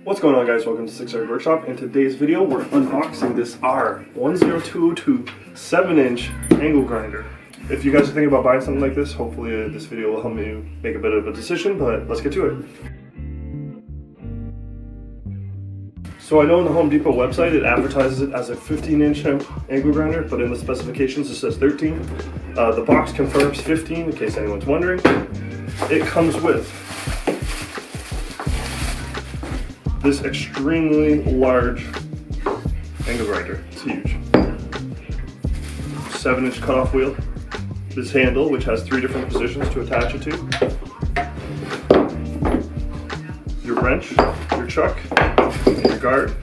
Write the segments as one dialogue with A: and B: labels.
A: What's going on, guys? Welcome to 6-Yard Workshop. In today's video, we're unboxing this R10202 7-inch angle grinder. If you guys are thinking about buying something like this, hopefully this video will help you make a bit of a decision, but let's get to it. So I know on the Home Depot website it advertises it as a 15-inch angle grinder, but in the specifications it says 13. The box confirms 15 in case anyone's wondering. It comes with this extremely large angle grinder. It's huge. 7-inch cutoff wheel. This handle, which has 3 different positions to attach it to. Your wrench, your chuck, and your guard,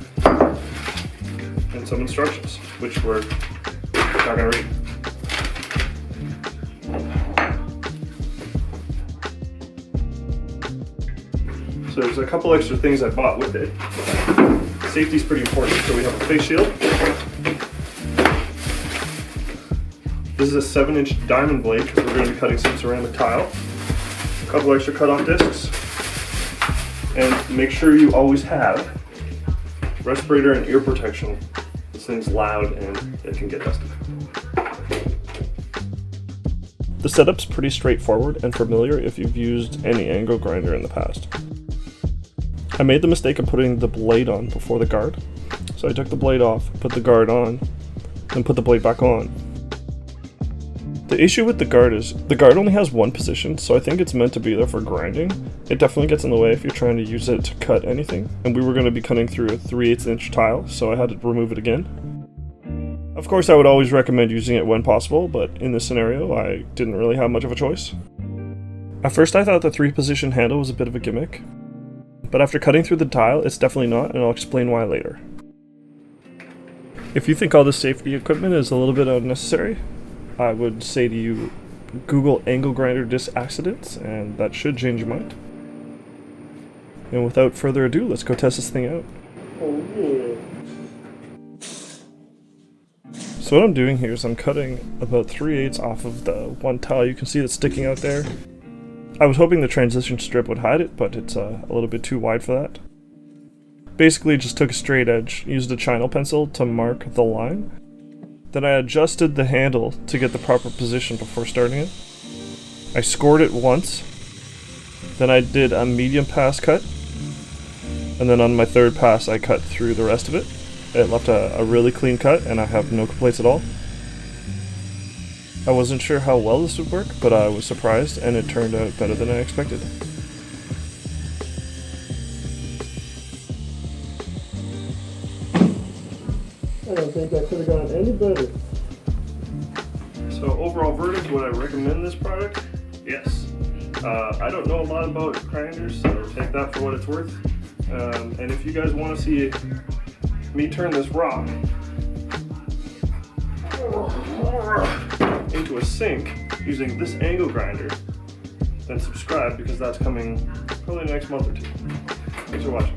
A: and some instructions, which we're not going to read. So there's a couple extra things I bought with it. Safety's pretty important, so we have a face shield. This is a 7-inch diamond blade because we're going to be cutting some ceramic tile. A couple extra cutoff discs. And make sure you always have respirator and ear protection. This thing's loud and it can get dusty. The setup's pretty straightforward and familiar if you've used any angle grinder in the past. I made the mistake of putting the blade on before the guard. So I took the blade off, put the guard on, then put the blade back on. The issue with the guard is, the guard only has one position, so I think it's meant to be there for grinding. It definitely gets in the way if you're trying to use it to cut anything. And we were going to be cutting through a 3/8 inch tile, so I had to remove it again. Of course, I would always recommend using it when possible, but in this scenario, I didn't really have much of a choice. At first I thought the 3-position handle was a bit of a gimmick, but after cutting through the tile, it's definitely not, and I'll explain why later. If you think all this safety equipment is a little bit unnecessary, I would say to you, Google angle grinder disc accidents, and that should change your mind. And without further ado, let's go test this thing out. Oh, yeah. So what I'm doing here is I'm cutting about 3/8 off of the one tile you can see that's sticking out there. I was hoping the transition strip would hide it, but it's a little bit too wide for that. Basically just took a straight edge, used a China pencil to mark the line. Then I adjusted the handle to get the proper position before starting it. I scored it once. Then I did a medium pass cut. And then on my third pass I cut through the rest of it. It left a really clean cut and I have no complaints at all. I wasn't sure how well this would work, but I was surprised and it turned out better than I expected. I don't think I could have gone any better. So overall verdict, would I recommend this product? Yes. I don't know a lot about grinders, so take that for what it's worth. And if you guys want to see me turn this rock into a sink using this angle grinder, then subscribe because that's coming probably the next month or two. Thanks for watching.